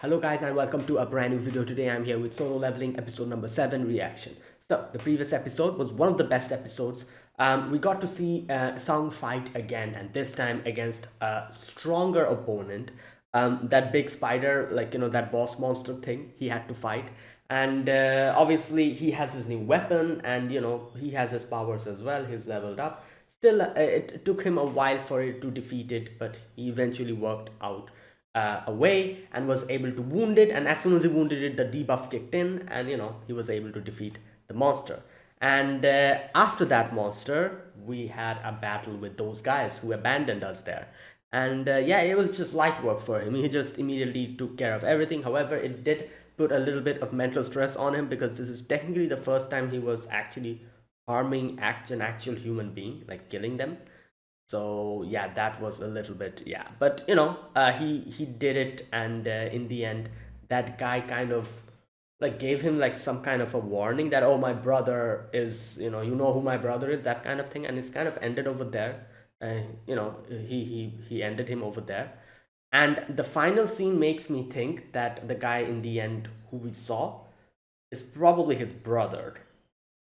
Hello guys and welcome to a brand new video. Today I'm here with Solo Leveling episode number 7 reaction. So the previous episode was one of the best episodes. We got to see Song fight again, and this time against a stronger opponent. That big spider, like that boss monster thing he had to fight. And obviously he has his new weapon, and he has his powers as well. He's leveled up. Still, it took him a while for it to defeat it, but he eventually worked out away and was able to wound it. And as soon as he wounded it, the debuff kicked in, and he was able to defeat the monster. And after that monster, we had a battle with those guys who abandoned us there. And yeah, it was just light work for him. He just immediately took care of everything. However, it did put a little bit of mental stress on him because this is technically the first time he was actually harming an actual human being, like killing them. So yeah, that was a little bit, yeah, but he did it. And in the end, that guy kind of like gave him like some kind of a warning that, oh, my brother is, who my brother is, that kind of thing. And it's kind of ended over there. He ended him over there. And the final scene makes me think that the guy in the end who we saw is probably his brother,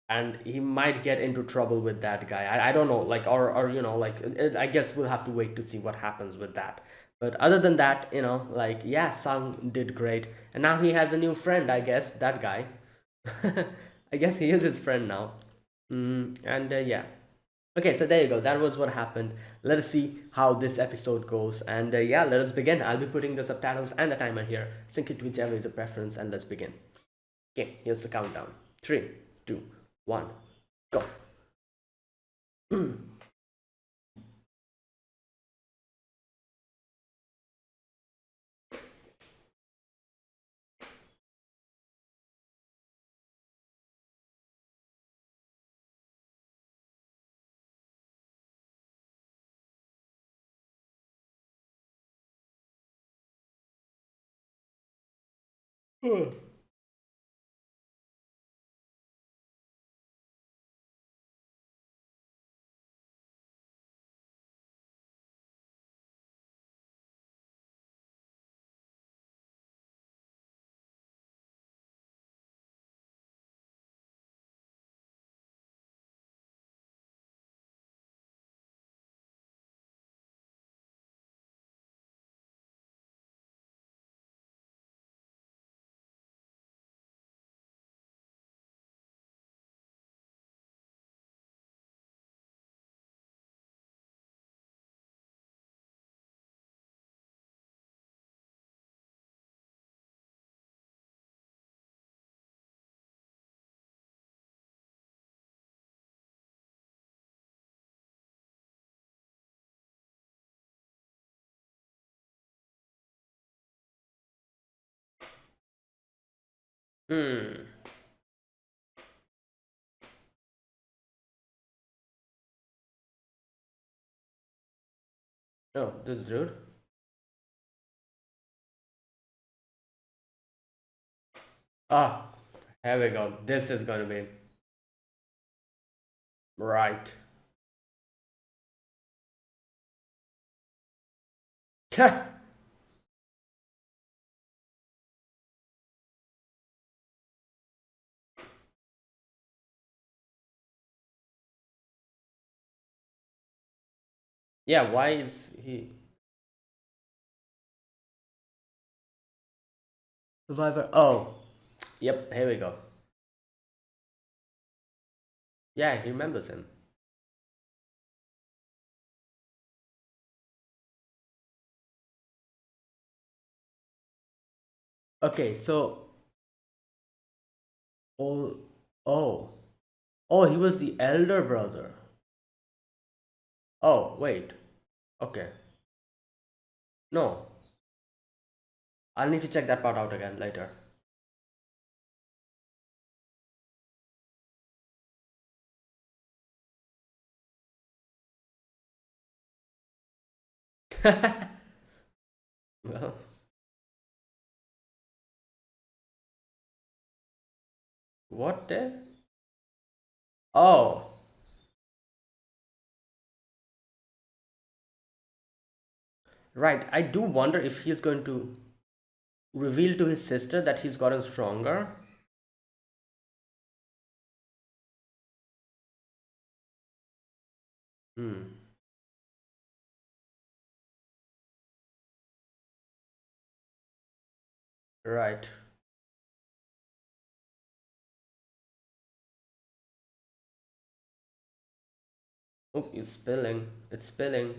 and he might get into trouble with that guy. I don't know, like, or like, I guess we'll have to wait to see what happens with that. But other than that, like, yeah, Sung did great, and now he has a new friend, I guess, that guy. I guess he is his friend now. And yeah. Okay, so there you go. That was what happened. Let us see how this episode goes. And yeah, let us begin. I'll be putting the subtitles and the timer here. Sync it to whichever is your preference, and let's begin. Okay, here's the countdown. Three, two, one, go. Hmm. Oh, this dude. Ah, here we go. This is gonna be right. Yeah, why is he survivor? Oh, yep. Here we go. Yeah, he remembers him. Okay, so oh, oh, oh, he was the elder brother. Oh, wait. Okay, no, I'll need to check that part out again later. Well, what the? Oh, right. I do wonder if he's going to. reveal to his sister that he's gotten stronger. Hmm. Right. Oh, it's spilling. It's spilling.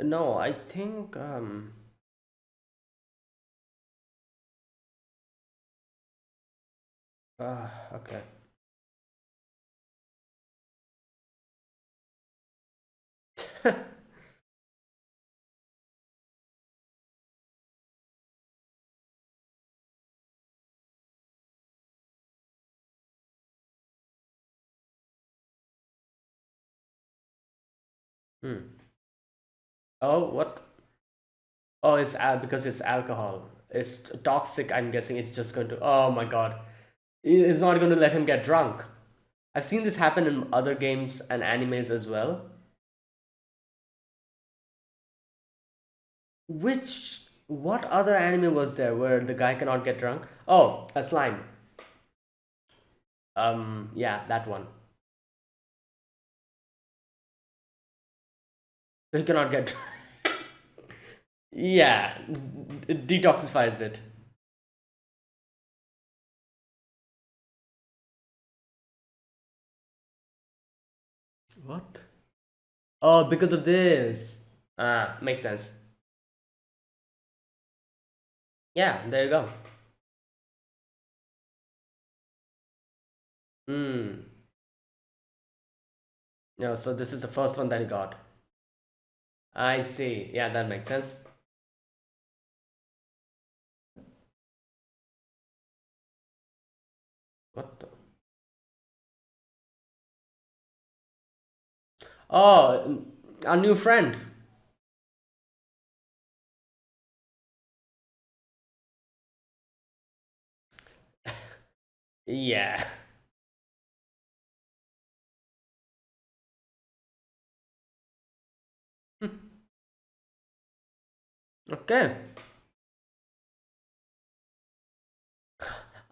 No, I think okay. Hmm. Oh, what? Oh, it's because it's alcohol. It's toxic. I'm guessing it's just going to. Oh my god. It's not going to let him get drunk. I've seen this happen in other games and animes as well. Which what other anime was there where the guy cannot get drunk? Oh, a slime. Yeah, that one. So he cannot get. Yeah, it detoxifies it. What? Oh, because of this. Ah, makes sense. Yeah, there you go. Hmm. Yeah, so this is the first one that he got. I see. Yeah, that makes sense. What the? Oh, our new friend. Yeah. Okay.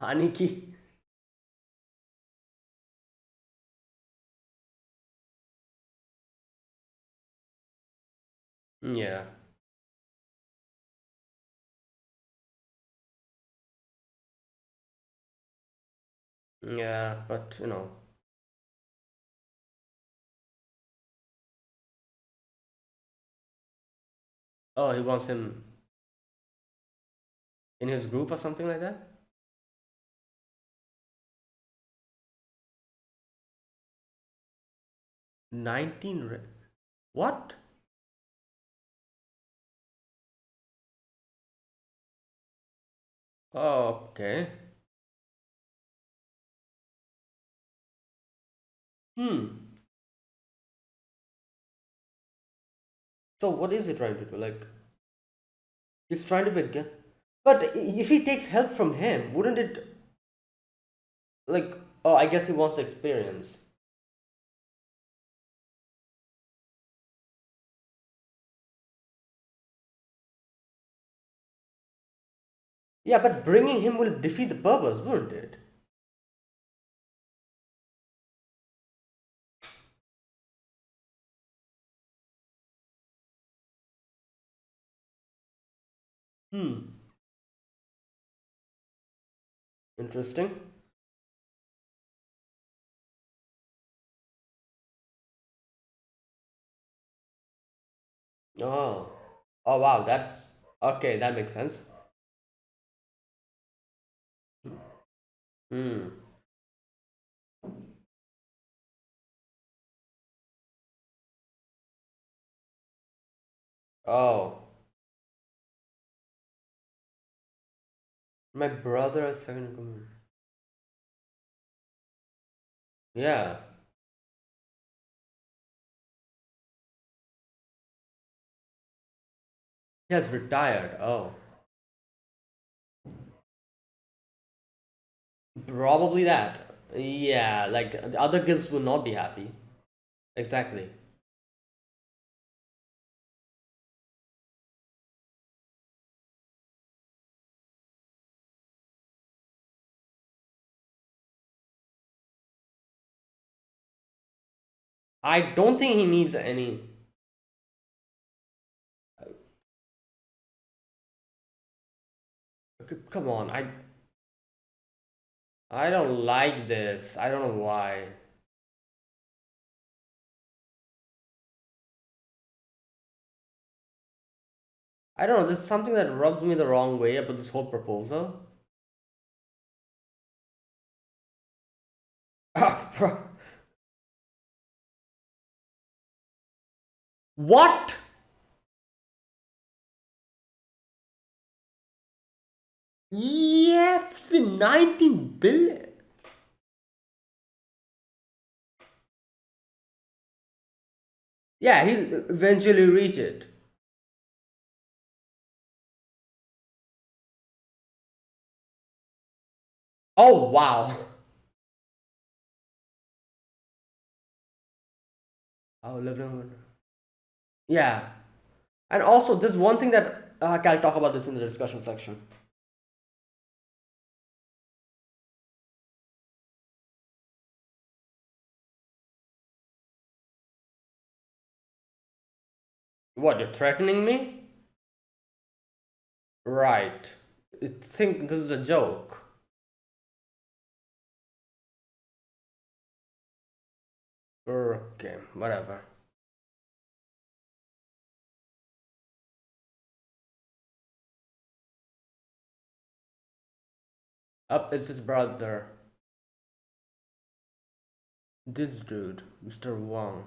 Aniki. Yeah. Yeah, but you know. Oh, he wants him in his group or something like that? 19. What? Oh, okay. Hmm. So what is he trying to do? Like, he's trying to be good. But if he takes help from him, wouldn't it like? Oh, I guess he wants to experience. Yeah, but bringing him will defeat the purpose, wouldn't it? Hmm. Interesting. Oh. Oh wow, that's okay. That makes sense. Hmm. Oh, my brother is second in command. Yeah, he has retired. Oh, probably that. Yeah, like the other guilds will not be happy. Exactly. I don't think he needs any. Come on, I don't like this. I don't know why. I don't know. There's something that rubs me the wrong way about this whole proposal. What? Yes, 19 billion. Yeah, he'll eventually reach it. Oh, wow. Oh, living. Yeah. And also, there's one thing that okay, I'll talk about this in the discussion section. What, you're threatening me? Right. I think this is a joke. Okay, whatever. Up, it's his brother. This dude, Mr. Wang.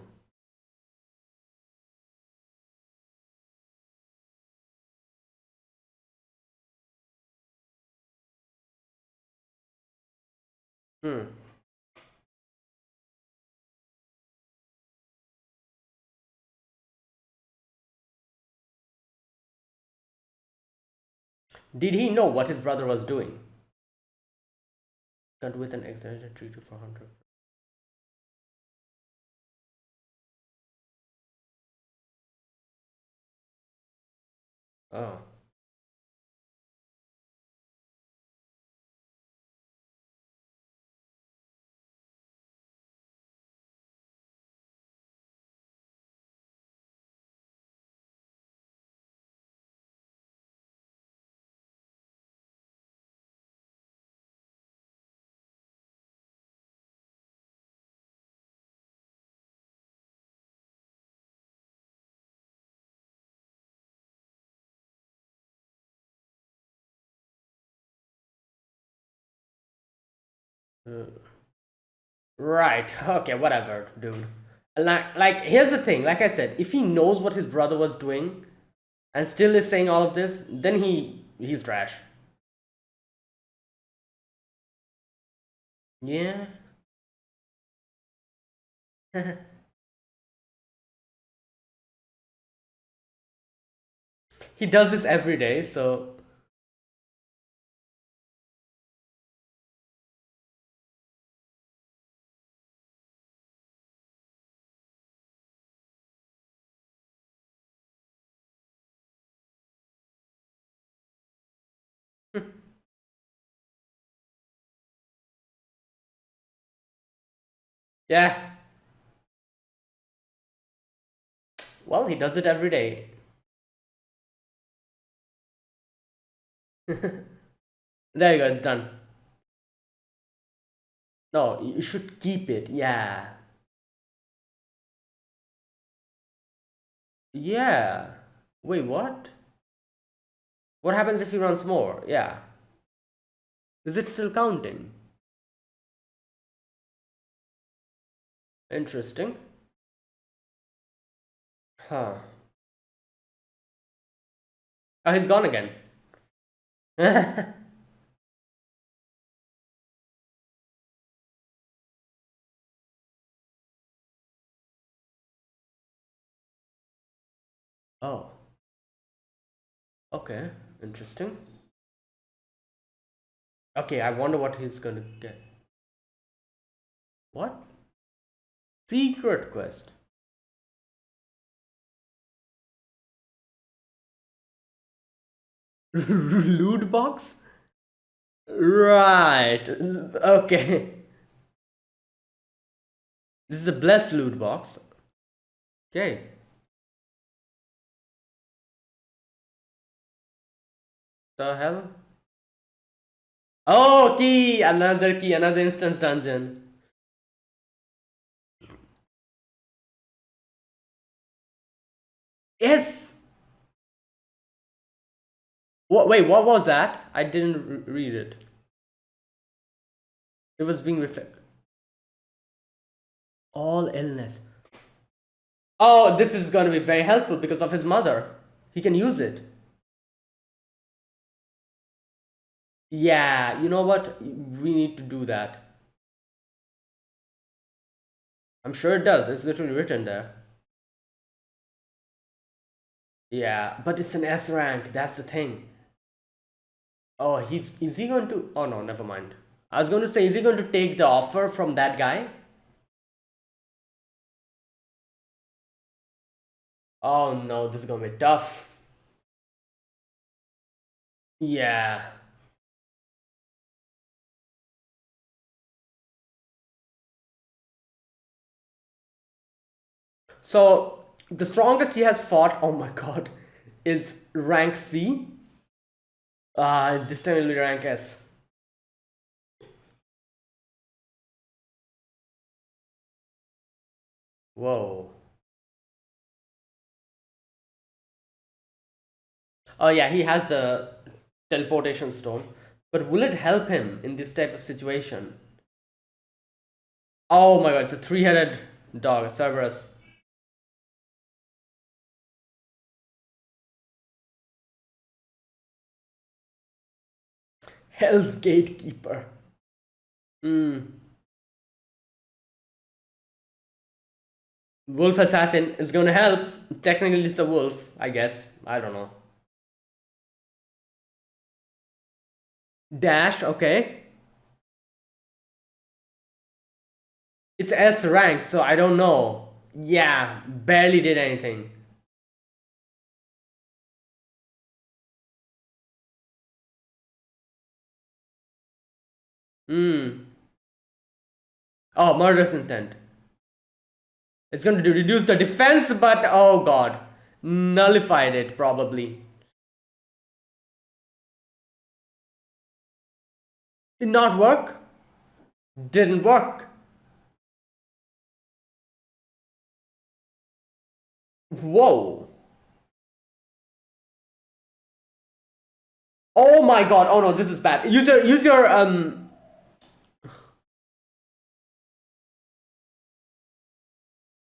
Hmm. Did he know what his brother was doing? Cut with an extension 3 to 400. Oh. Uh, right. Okay, whatever, dude. Like, here's the thing. Like I said, if he knows what his brother was doing and still is saying all of this, then he's trash. Yeah. He does this every day, so yeah. Well, he does it every day. There you go, it's done. No, you should keep it. Yeah. Yeah. Wait, what? What happens if he runs more? Yeah. Is it still counting? Interesting. Huh. Oh, he's gone again. Oh, okay. Interesting. Okay, I wonder what he's gonna get. What? Secret quest. Loot box? Right. Okay. This is a blessed loot box. Okay. The hell? Oh, key, another instance dungeon. Yes. What? Wait, what was that? I didn't read it. It was being reflected. All illness. Oh, this is going to be very helpful because of his mother. He can use it. Yeah, you know what? We need to do that. I'm sure it does. It's literally written there. Yeah, but it's an S rank. That's the thing. Oh, is he going to? Oh no, never mind. I was going to say, is he going to take the offer from that guy? Oh no, this is gonna be tough. Yeah. So the strongest he has fought, oh my god, is rank C. This time will be rank S. Whoa. Oh yeah, he has the teleportation stone. But will it help him in this type of situation? Oh my god, it's a three-headed dog, Cerberus. Hell's Gatekeeper. Hmm. Wolf Assassin is gonna help. Technically, it's a wolf, I guess. I don't know. Dash, okay. It's S rank, so I don't know. Yeah, barely did anything. Hmm. Oh, murderous intent. It's going to reduce the defense, but oh god. Nullified it, probably. Did not work? Didn't work. Whoa. Oh my god. Oh no, this is bad. Use your.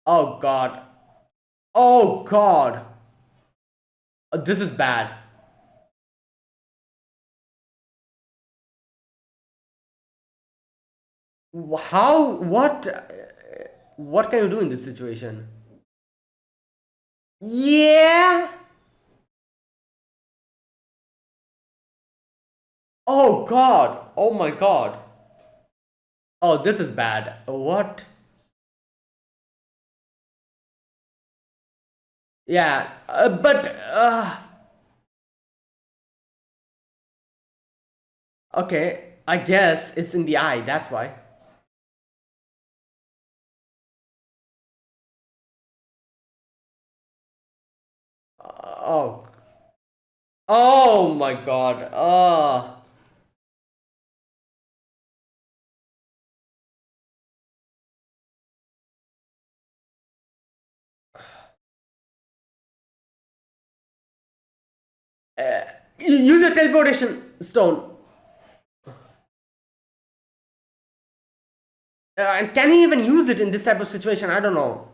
Oh god. Oh god. This is bad. How? What? What can you do in this situation? Yeah. Oh god. Oh my god. Oh, this is bad. What? Yeah, but okay. I guess it's in the eye. That's why. Oh. Oh my god. Uh, use a teleportation stone. And can he even use it in this type of situation? I don't know.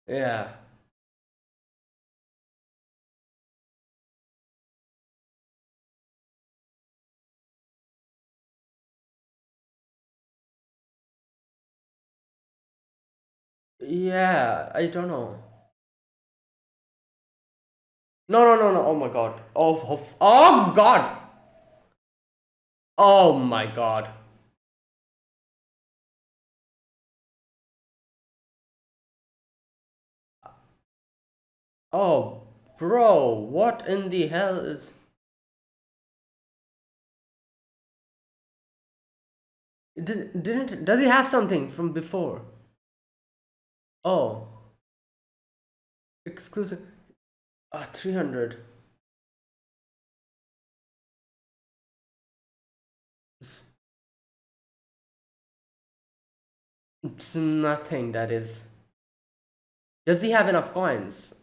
Yeah. Yeah. I don't know. No, no, no, no. Oh my god. Oh god. Oh my god. Oh, bro, what in the hell is. Didn't does he have something from before? Oh, exclusive. 300. It's nothing that is. Does he have enough coins?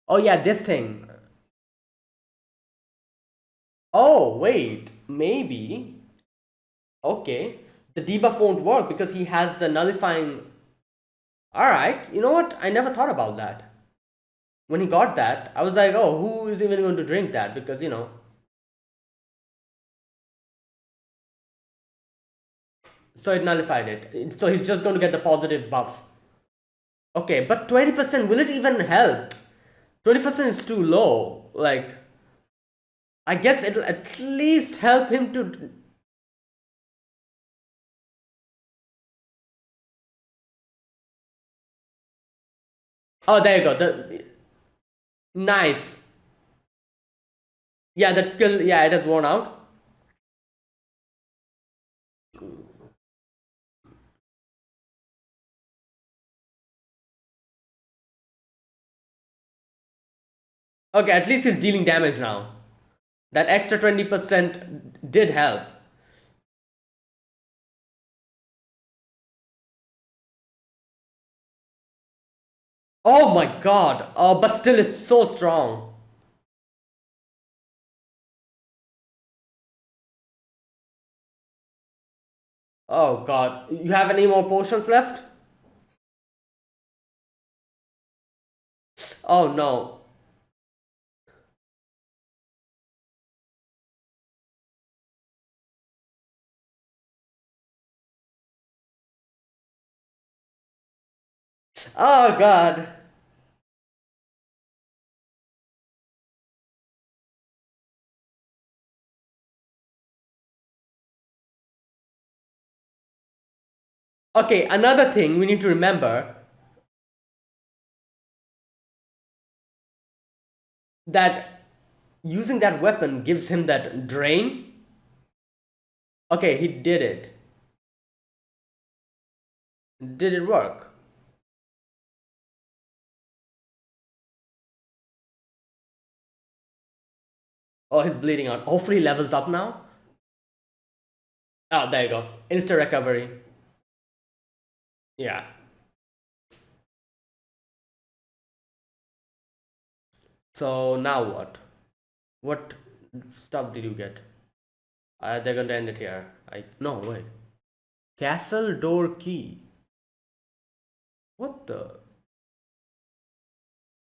Oh yeah, this thing. Oh wait, maybe. Okay, the debuff won't work because he has the nullifying. All right, you know what? I never thought about that. When he got that, I was like, oh, who is even going to drink that? Because so it nullified it. So he's just going to get the positive buff. Okay, but 20%, will it even help? 20% is too low. Like, I guess it'll at least help him to. Oh, there you go. Nice. Yeah, that skill. Yeah, it has worn out. Okay, at least he's dealing damage now. That extra 20% did help. Oh my god. Oh, but still it's so strong. Oh god. You have any more potions left? Oh no. Oh god. Okay, another thing we need to remember that using that weapon gives him that drain. Okay, he did it. Did it work? Oh, he's bleeding out. Hopefully, he levels up now. Oh, there you go. Insta recovery. Yeah. So now what? What stuff did you get? They're going to end it here. I no wait. Castle door key. What the?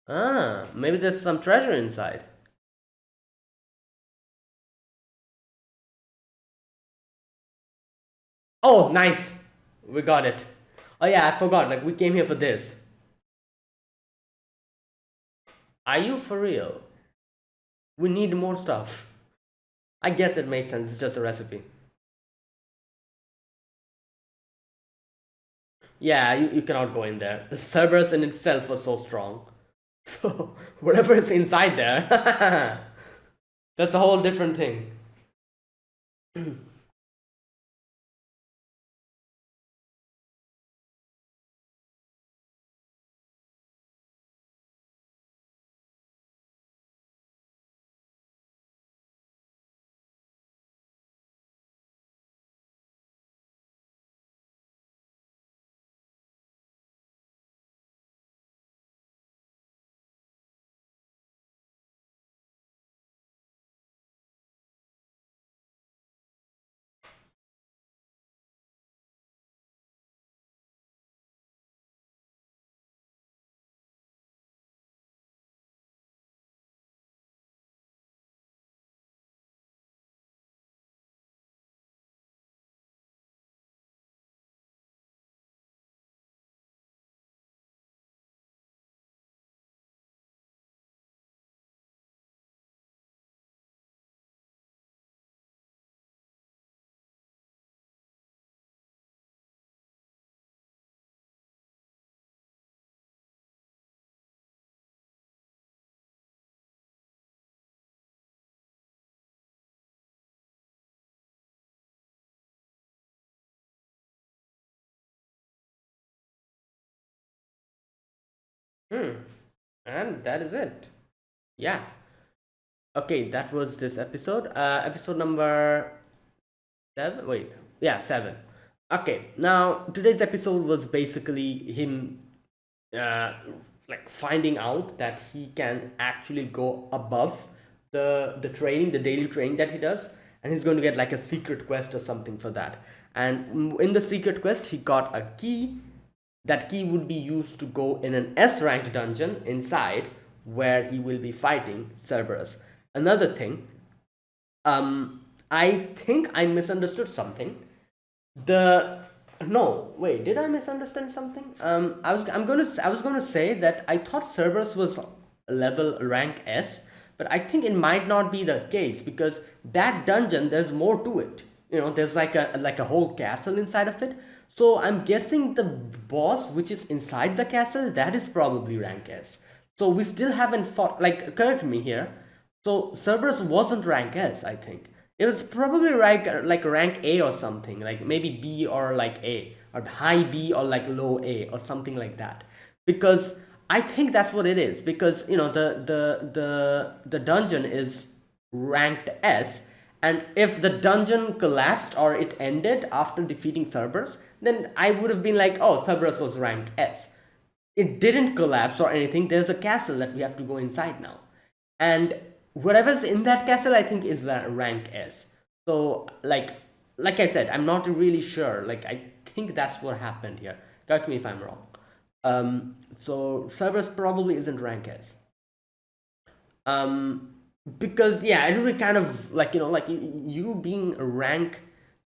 Ah, maybe there's some treasure inside. Oh, nice. We got it. Oh yeah, I forgot. Like we came here for this. Are you for real? We need more stuff. I guess it makes sense. It's just a recipe. Yeah, you cannot go in there. The Cerberus in itself was so strong. So whatever is inside there, that's a whole different thing. Hmm. And that is it. Yeah. Okay, that was this episode. Episode number seven. Wait. Yeah, seven. Okay. Now today's episode was basically him, uh, like finding out that he can actually go above the training, the daily training that he does, and he's going to get like a secret quest or something for that. And in the secret quest, he got a key. That key would be used to go in an S ranked dungeon inside where he will be fighting Cerberus. Another thing, I think I misunderstood something. The No, wait, did I misunderstand something? I was gonna say that I thought Cerberus was level rank S, but I think it might not be the case because that dungeon there's more to it. There's like a whole castle inside of it. So I'm guessing the boss which is inside the castle that is probably rank S. So we still haven't fought. Like, correct me here. So Cerberus wasn't rank S, I think. It was probably like rank A or something, like maybe B or like A, or high B or like low A or something like that. Because I think that's what it is. Because the dungeon is ranked S, and if the dungeon collapsed or it ended after defeating Cerberus, then I would have been like, oh, Cerberus was ranked S. It didn't collapse or anything. There's a castle that we have to go inside now, and whatever's in that castle I think is rank S. So like I said, I'm not really sure. Like, I think that's what happened here. Correct me if I'm wrong. So Cerberus probably isn't rank S. um because yeah, it would be kind of like, like you being a rank.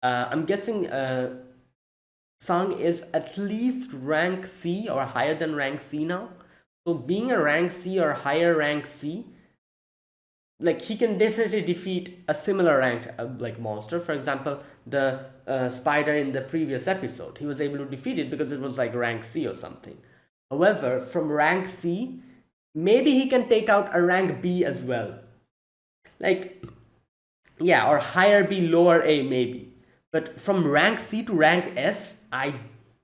I'm guessing Sung is at least rank C or higher than rank C now. So being a rank C or higher rank C, like he can definitely defeat a similar ranked like monster. For example, the spider in the previous episode, he was able to defeat it because it was like rank C or something. However, from rank C, maybe he can take out a rank B as well. Like, yeah, or higher B, lower A maybe. But from rank C to rank S,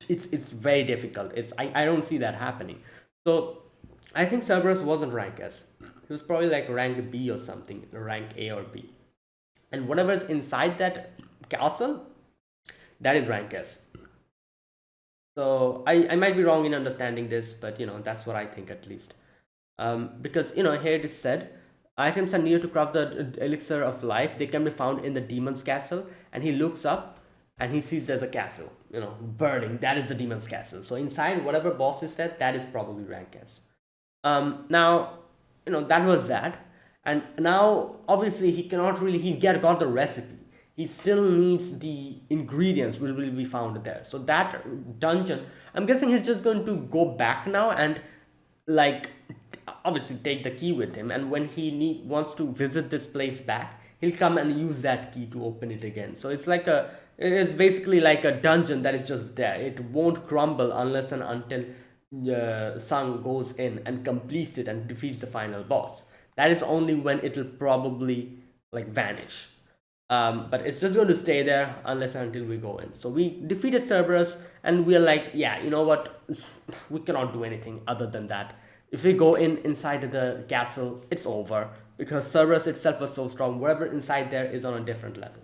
it's very difficult. I don't see that happening. So I think Cerberus wasn't rank S. He was probably like rank B or something, rank A or B. And whatever's inside that castle, that is rank S. So I might be wrong in understanding this, but that's what I think at least. Because here it is said, items are needed to craft the elixir of life. They can be found in the demon's castle. And he looks up and he sees there's a castle, burning. That is the demon's castle. So inside, whatever boss is there, that is probably rank S. Now, that was that. And now, obviously, he cannot really, got the recipe. He still needs the ingredients will be found there. So that dungeon, I'm guessing he's just going to go back now and like obviously take the key with him. And when he wants to visit this place back, he'll come and use that key to open it again. So it's basically like a dungeon that is just there. It won't crumble unless and until Sung goes in and completes it and defeats the final boss. That is only when it'll probably like vanish. But it's just going to stay there unless and until we go in. So we defeated Cerberus, and we're like, yeah, you know what? We cannot do anything other than that. If we go inside the castle, it's over because Cerberus itself was so strong. Whatever inside there is on a different level.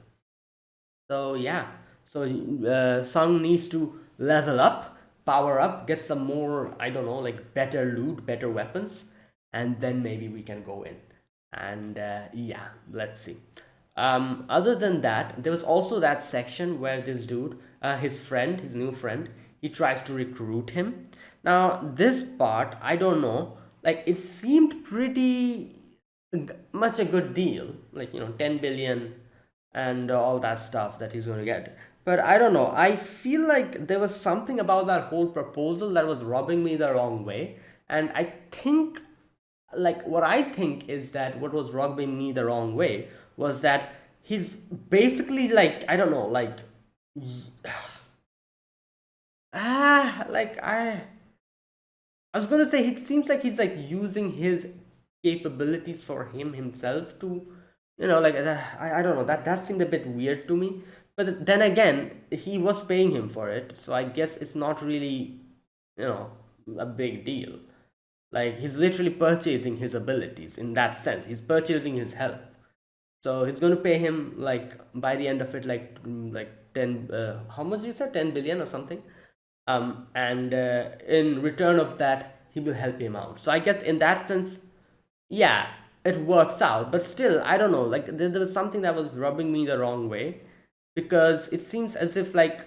So yeah, so Sung needs to level up, power up, get some more, I don't know, like better loot, better weapons, and then maybe we can go in. And yeah, let's see. Other than that, there was also that section where this dude, his new friend, he tries to recruit him. Now, this part, I don't know, like it seemed pretty much a good deal, like 10 billion and all that stuff that he's going to get. But I don't know, I feel like there was something about that whole proposal that was rubbing me the wrong way. And I think, like, what I think is that what was rubbing me the wrong way was that he's basically like, I don't know, like, like I was gonna say it seems like he's like using his capabilities for himself to, like I don't know, that seemed a bit weird to me. But then again, he was paying him for it, so I guess it's not really, you know, a big deal. Like he's literally purchasing his abilities in that sense. He's purchasing his help. So he's going to pay him like by the end of it like 10 how much you said 10 billion or something. And in return of that he will help him out. So I guess in that sense, yeah, it works out. But still, I don't know, like there was something that was rubbing me the wrong way, because it seems as if like,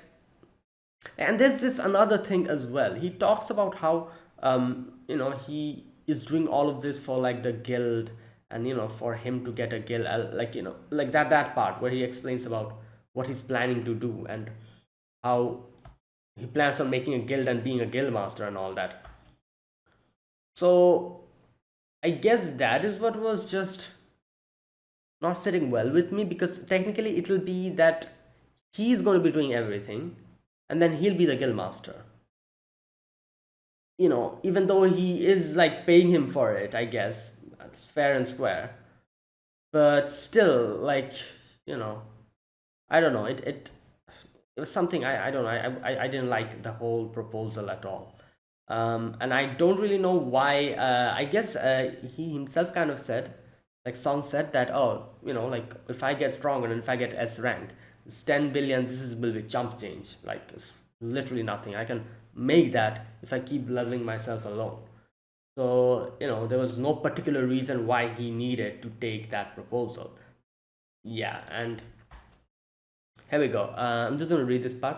and there's this another thing as well. He talks about how he is doing all of this for like the guild, and for him to get a guild, like like that part where he explains about what he's planning to do, and how he plans on making a guild and being a guild master and all that. So I guess that is what was just not sitting well with me, because technically it will be that he's going to be doing everything, and then he'll be the guild master, even though he is like paying him for it. I guess that's fair and square, but still, like, you know I don't know, it was something, I don't know, I didn't like the whole proposal at all. And I don't really know why. I guess he himself kind of said, like Song said, that, oh, like if I get stronger and if I get S rank, it's 10 billion, this is will be chump change, like it's literally nothing. I can make that if I keep leveling myself alone. So there was no particular reason why he needed to take that proposal. Yeah, and here we go. I'm just going to read this part.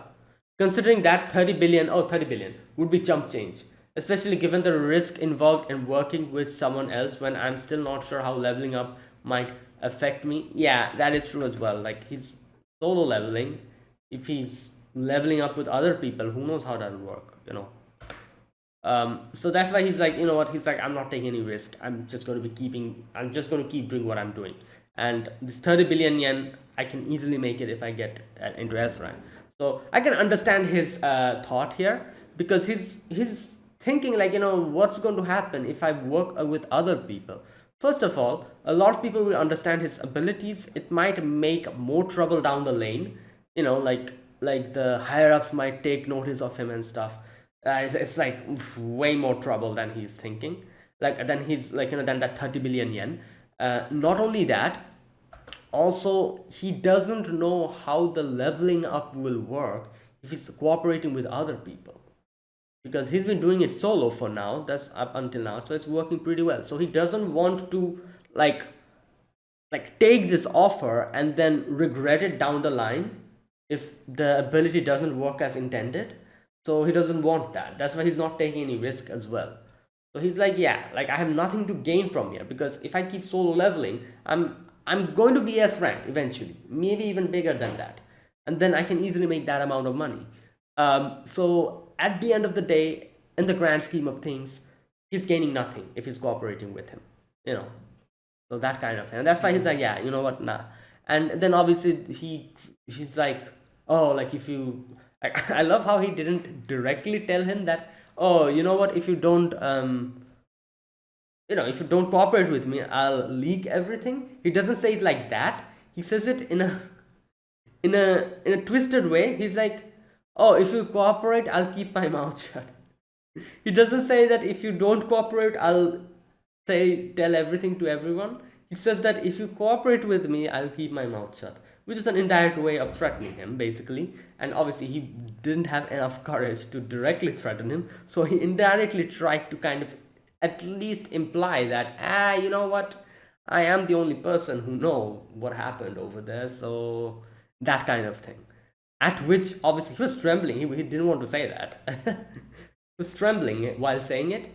Considering that 30 billion, oh, 30 billion would be chump change, especially given the risk involved in working with someone else when I'm still not sure how leveling up might affect me. Yeah, that is true as well. Like he's solo leveling. If he's leveling up with other people, who knows how that would work. So that's why he's like, you know what, he's like, I'm not taking any risk. I'm just going to keep doing what I'm doing. And this 30 billion yen, I can easily make it if I get into S rank. So I can understand his thought here, because he's thinking like, what's going to happen if I work with other people. First of all, a lot of people will understand his abilities. It might make more trouble down the lane, like the higher ups might take notice of him and stuff. It's like way more trouble than he's thinking. Like then he's like, than that 30 billion yen. Not only that, also he doesn't know how the leveling up will work if he's cooperating with other people, because he's been doing it solo for now. That's up until now, so it's working pretty well. So he doesn't want to like take this offer and then regret it down the line if the ability doesn't work as intended. So he doesn't want that. That's why he's not taking any risk as well. So he's like, yeah, like I have nothing to gain from here, because if I keep solo leveling, I'm going to be S rank eventually, maybe even bigger than that, and then I can easily make that amount of money. So at the end of the day, in the grand scheme of things, he's gaining nothing if he's cooperating with him. You know, so that kind of thing. And that's why he's like, yeah, you know what, nah. And then obviously he's like, oh, like if you, I love how he didn't directly tell him that, oh, you know what, if you don't cooperate with me, I'll leak everything. He doesn't say it like that. He says it in a twisted way. He's like, oh, if you cooperate, I'll keep my mouth shut. He doesn't say that if you don't cooperate, I'll tell everything to everyone. He says that if you cooperate with me, I'll keep my mouth shut, which is an indirect way of threatening him, basically. And obviously, he didn't have enough courage to directly threaten him, so he indirectly tried to kind of at least imply that, you know what, I am the only person who know what happened over there, so that kind of thing. At which, obviously, he was trembling. He didn't want to say that. He was trembling while saying it,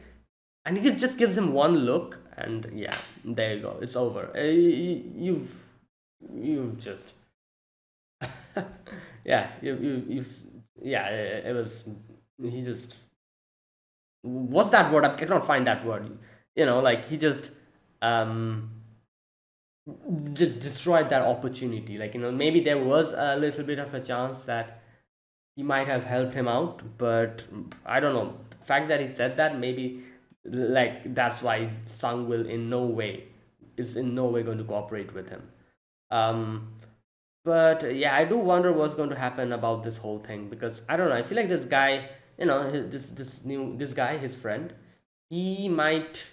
and he just gives him one look, and yeah, there you go, it's over. You've just yeah, yeah, it was, he just, what's that word, I cannot find that word. Like he um just destroyed that opportunity. Like, maybe there was a little bit of a chance that he might have helped him out, but I don't know. The fact that he said that, maybe like that's why Sung will in no way going to cooperate with him. Um, but yeah, I do wonder what's going to happen about this whole thing, because I don't know. I feel like this guy, this guy, his friend. he might,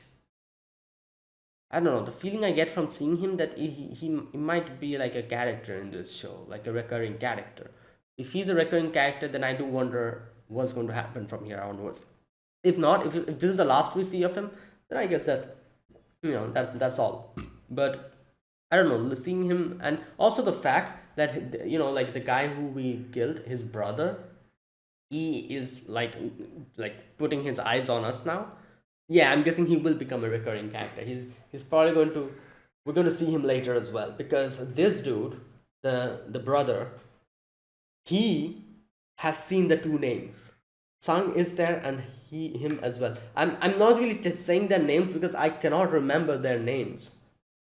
I don't know, the feeling I get from seeing him that he might be like a character in this show, like a recurring character. If he's a recurring character, then I do wonder what's going to happen from here onwards. If not, if this is the last we see of him, then I guess that's, that's all. But I don't know, seeing him, and also the fact that, like the guy who we killed, his brother, he is like putting his eyes on us now. Yeah, I'm guessing he will become a recurring character. He's probably going to, we're going to see him later as well, because this dude, the brother, he has seen the two names. Sung is there, and him as well. I'm not really just saying their names because I cannot remember their names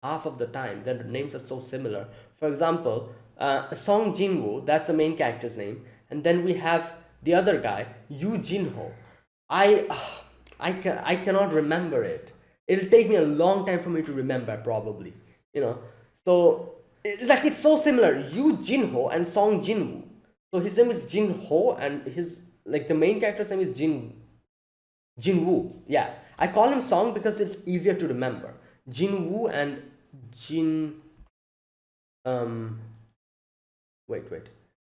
half of the time. Their names are so similar. For example, Song Jinwoo, that's the main character's name, and then we have the other guy, Yu Jinho. I I cannot remember it. It'll take me a long time for me to remember, probably. You know, so it's so similar. Yu Jinho and Song Jinwoo. So his name is Jinho, and his, like, the main character's name is Jinwoo. Yeah, I call him Song because it's easier to remember. Jinwoo and Jin. Um. Wait.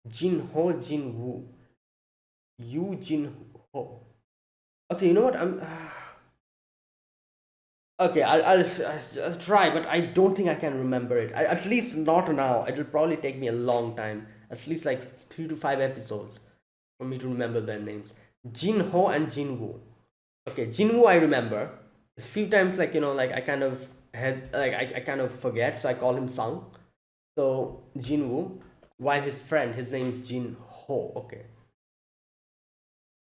Jinho Jinwoo. Yu Jinho. Okay, you know what? Okay, I'll try, but I don't think I can remember it. At least not now. It'll probably take me a long time. At least like 3 to 5 episodes for me to remember their names. Jinho and Jinwoo. Okay, Jinwoo I remember. A few times, like, like I kind of I kind of forget, so I call him Sung. So Jinwoo, while his friend, his name is Jinho. Okay,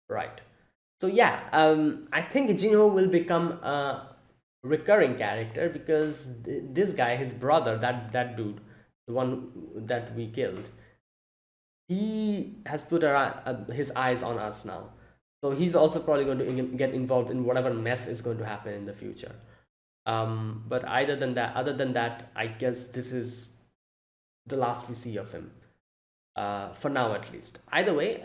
right. So yeah, I think Jinho will become a recurring character because this guy, his brother, that dude, the one that we killed, he has put his eyes on us now. So he's also probably going to get involved in whatever mess is going to happen in the future. But other than that, I guess this is the last we see of him, for now at least. Either way,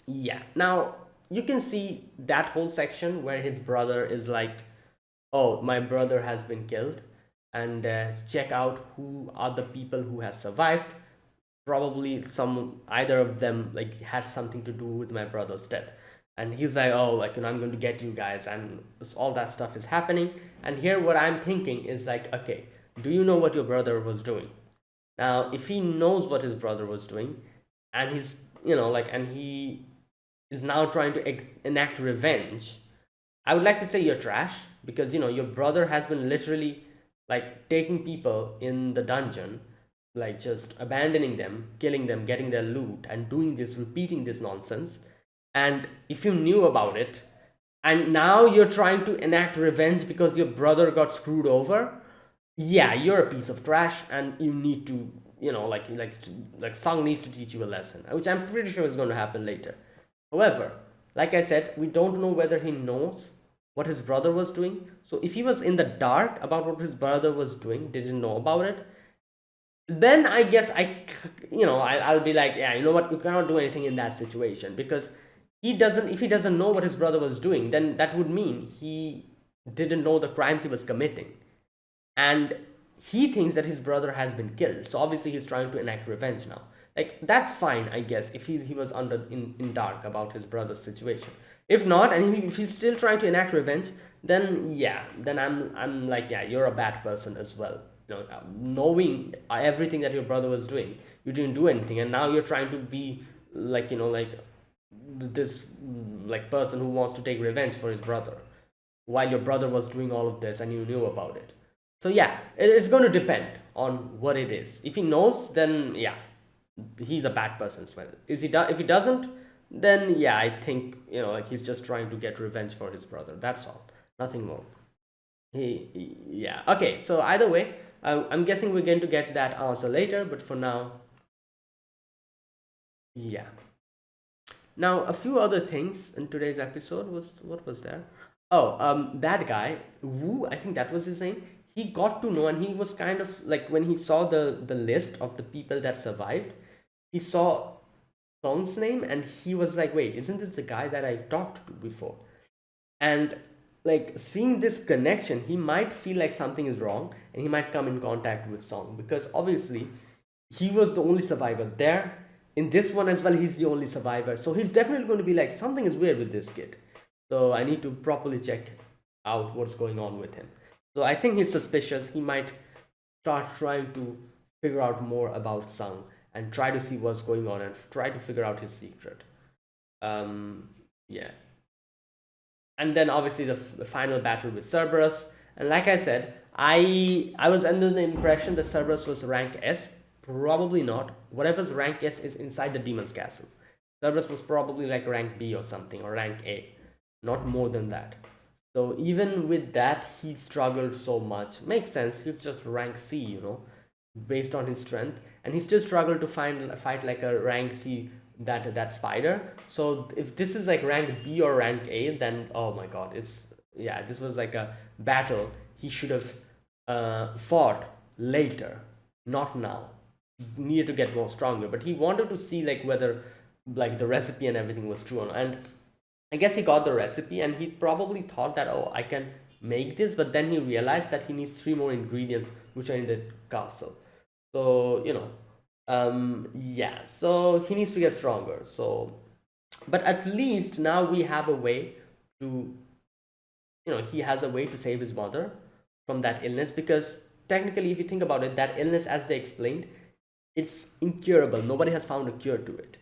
yeah. Now you can see that whole section where his brother is like, "Oh, my brother has been killed," and check out who are the people who has survived. Probably some, either of them like has something to do with my brother's death. And he's like, "Oh, like, I'm going to get you guys," and all that stuff is happening. And here, what I'm thinking is like, okay, do you know what your brother was doing? Now, if he knows what his brother was doing, and he's, like, and he is now trying to enact revenge, I would like to say you're trash, because your brother has been literally like taking people in the dungeon, like just abandoning them, killing them, getting their loot, and doing this, repeating this nonsense. And if you knew about it, and now you're trying to enact revenge because your brother got screwed over, yeah, you're a piece of trash, and you need to, like Song needs to teach you a lesson, which I'm pretty sure is going to happen later. However, like I said, we don't know whether he knows what his brother was doing. So if he was in the dark about what his brother was doing, didn't know about it, then I guess I'll be like, yeah, you know what, you cannot do anything in that situation, because if he doesn't know what his brother was doing, then that would mean he didn't know the crimes he was committing, and he thinks that his brother has been killed, so obviously he's trying to enact revenge now. Like, that's fine, I guess, if he was under in dark about his brother's situation. If not, and if he's still trying to enact revenge, then yeah, then I'm like, yeah, you're a bad person as well. Knowing everything that your brother was doing, you didn't do anything, and now you're trying to be like, like this, like, person who wants to take revenge for his brother, while your brother was doing all of this and you knew about it. So yeah, it's going to depend on what it is. If he knows, then yeah, he's a bad person as well. If he doesn't, then yeah, I think, like, he's just trying to get revenge for his brother. That's all, nothing more. Yeah, okay, so either way, I'm guessing we're going to get that answer later, but for now, yeah. Now, a few other things in today's episode was, what was there? Oh, that guy Wu, I think that was his name. He got to know, and he was kind of like, when he saw the list of the people that survived, he saw Song's name, and he was like, "Wait, isn't this the guy that I talked to before?" And like seeing this connection, he might feel like something is wrong and he might come in contact with Song, because obviously he was the only survivor there. In this one as well, he's the only survivor, so he's definitely going to be like, something is weird with this kid, so I need to properly check out what's going on with him. So I think he's suspicious. He might start trying to figure out more about Sung and try to see what's going on and try to figure out his secret. Yeah. And then obviously the final battle with Cerberus. And like I said, I was under the impression that Cerberus was rank S. Probably not. Whatever's rank S is inside the demon's castle. Cerberus was probably like rank B or something, or rank A, not more than that. So even with that, he struggled so much. Makes sense. He's just rank C, based on his strength, and he still struggled to fight like a rank C, that spider. So if this is like rank B or rank A, then oh my god, this was like a battle he should have fought later, not now. He needed to get more stronger, but he wanted to see like whether like the recipe and everything was true or not. And I guess he got the recipe and he probably thought that, oh, I can make this, but then he realized that he needs 3 more ingredients which are in the castle. So, yeah, so he needs to get stronger. So, but at least now we have a way to, he has a way to save his mother from that illness, because technically, if you think about it, that illness, as they explained, it's incurable. Nobody has found a cure to it.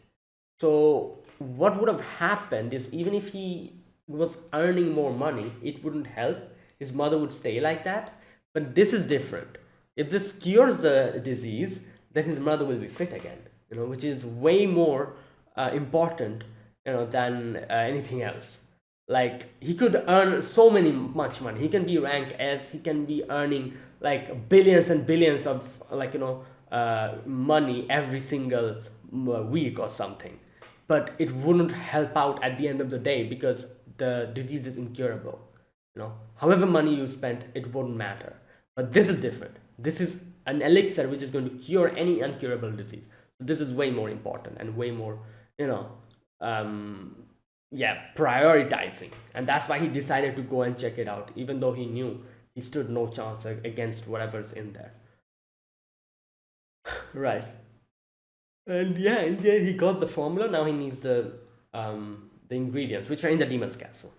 So what would have happened is, even if he was earning more money, it wouldn't help. His mother would stay like that. But this is different. If this cures the disease, then his mother will be fit again, which is way more important, than anything else. Like, he could earn so much money. He can be rank S. He can be earning like billions and billions of money every single week or something, but it wouldn't help out at the end of the day, because the disease is incurable. However money you spent, it wouldn't matter. But this is different. This is an elixir which is going to cure any incurable disease. So this is way more important and way more, prioritizing. And that's why he decided to go and check it out, even though he knew he stood no chance against whatever's in there. Right. And yeah, in the end, he got the formula. Now he needs the ingredients, which are in the demon's castle.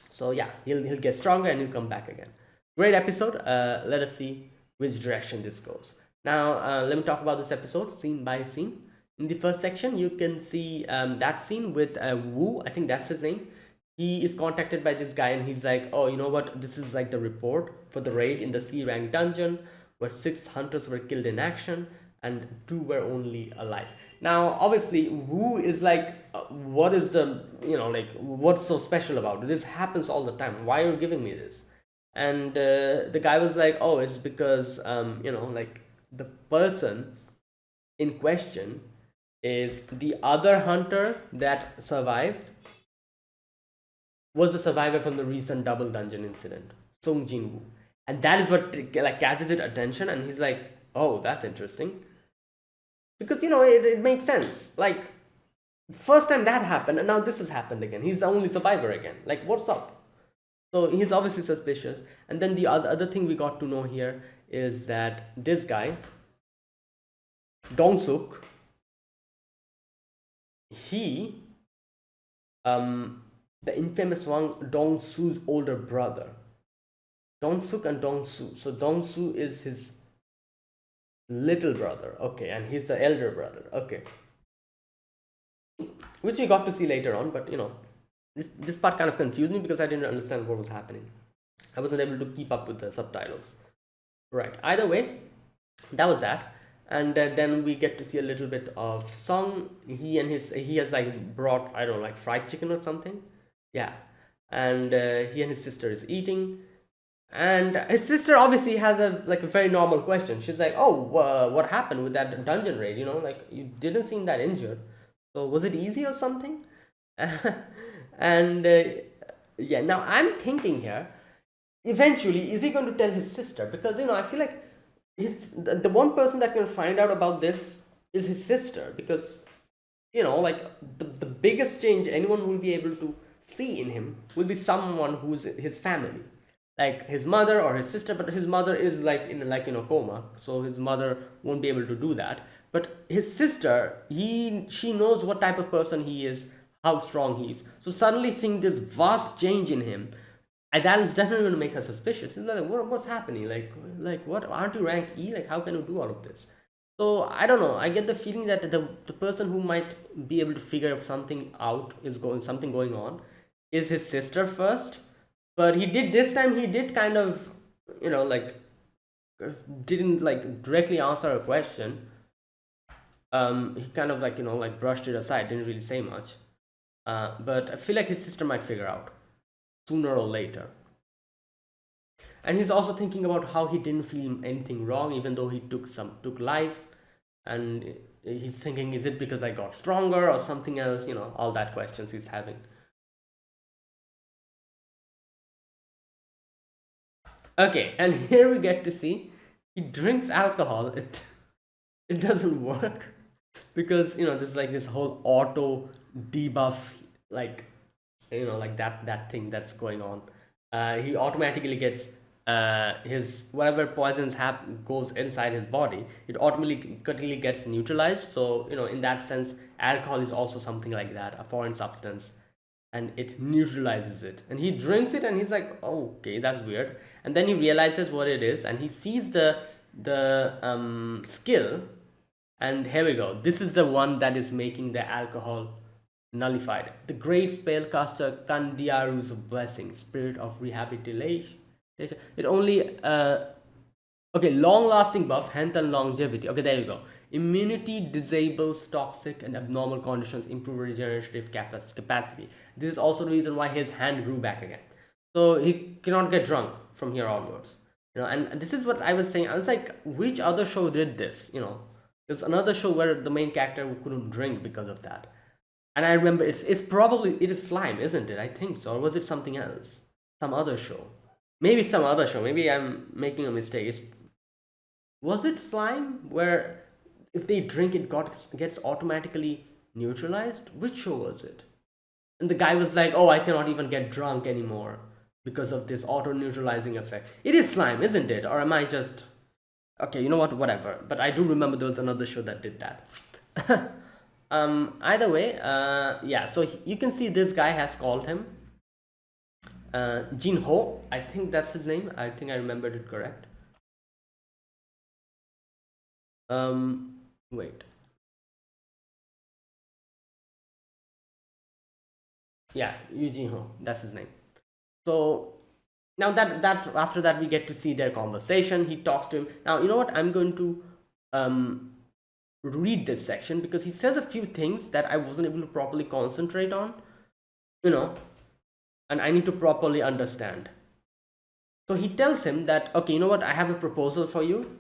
So yeah, he'll get stronger and he'll come back again. Great episode. Let us see which direction this goes. Now, let me talk about this episode scene by scene. In the first section, you can see that scene with Wu. I think that's his name. He is contacted by this guy and he's like, oh, you know what? This is like the report for the raid in the C rank dungeon, where 6 hunters were killed in action and 2 were only alive. Now, obviously, Wu is like, what is the, what's so special about it? This happens all the time. Why are you giving me this? And the guy was like, oh, it's because, the person in question is the other hunter that survived, was the survivor from the recent double dungeon incident, Sung Jin Woo. And that is what like catches his attention, and he's like, oh, that's interesting. Because, it makes sense. Like, first time that happened, and now this has happened again. He's the only survivor again. Like, what's up? So he's obviously suspicious. And then the other thing we got to know here is that this guy, Dong Suk, he, the infamous one, Dong Su's older brother. Dong Suk and Dong Su. So Dong Su is his little brother. Okay, and he's the elder brother. Okay. Which we got to see later on, but this part kind of confused me because I didn't understand what was happening. I wasn't able to keep up with the subtitles. Right. Either way, that was that. And then we get to see a little bit of Song. He has like brought, I don't know, like fried chicken or something. Yeah. And he and his sister is eating. And his sister obviously has a very normal question. She's like, oh, what happened with that dungeon raid? Like, you didn't seem that injured. So was it easy or something? And yeah, now I'm thinking here, eventually, is he going to tell his sister? Because, I feel like it's the one person that can find out about this is his sister. Because, like, the biggest change anyone will be able to see in him will be someone who's his family, like his mother or his sister. But his mother is like in a coma, so his mother won't be able to do that. But his sister, she knows what type of person he is, how strong he is. So suddenly seeing this vast change in him, and that is definitely going to make her suspicious. It's like, what's happening? Like what? Aren't you rank E? Like, how can you do all of this? So I don't know. I get the feeling that the person who might be able to figure if something out is going something going on is his sister first. But he did this time. He did kind of, like didn't like directly answer a question. He kind of like like brushed it aside. Didn't really say much. But I feel like his sister might figure out sooner or later. And he's also thinking about how he didn't feel anything wrong even though he took life. And he's thinking, is it because I got stronger or something else? All that questions he's having. Okay, and here we get to see he drinks alcohol. It doesn't work because there's like this whole auto debuff, like like that thing that's going on. He automatically gets his whatever poisons goes inside his body. It automatically gets neutralized. So in that sense, alcohol is also something like that, a foreign substance, and it neutralizes it. And he drinks it, and he's like, oh, okay, that's weird. And then he realizes what it is, and he sees the skill. And here we go. This is the one that is making the alcohol nullified. The great spellcaster Kandiaru's blessing, spirit of rehabilitation. It only okay, long-lasting buff, health and longevity. Okay, there you go. Immunity disables toxic and abnormal conditions, improve regenerative capacity. This is also the reason why his hand grew back again. So he cannot get drunk from here onwards. And this is what I was saying. I was like, which other show did this? There's another show where the main character couldn't drink because of that. And I remember it's probably it is Slime, isn't it? I think so. Or was it something else? Some other show. Maybe some other show. Maybe I'm making a mistake. Was it Slime where if they drink it gets automatically neutralized? Which show was it? And the guy was like, "Oh, I cannot even get drunk anymore because of this auto neutralizing effect." It is Slime, isn't it? Or am I just okay? You know what? Whatever. But I do remember there was another show that did that. Either way, yeah. So you can see this guy has called him Jin Ho. I think that's his name. I think I remembered it correct. Wait. Yeah, Yu Jin Ho. That's his name. So now that after that we get to see their conversation. He talks to him. Now you know what? I'm going to read this section because he says a few things that I wasn't able to properly concentrate on. And I need to properly understand. So he tells him that, okay, you know what? I have a proposal for you.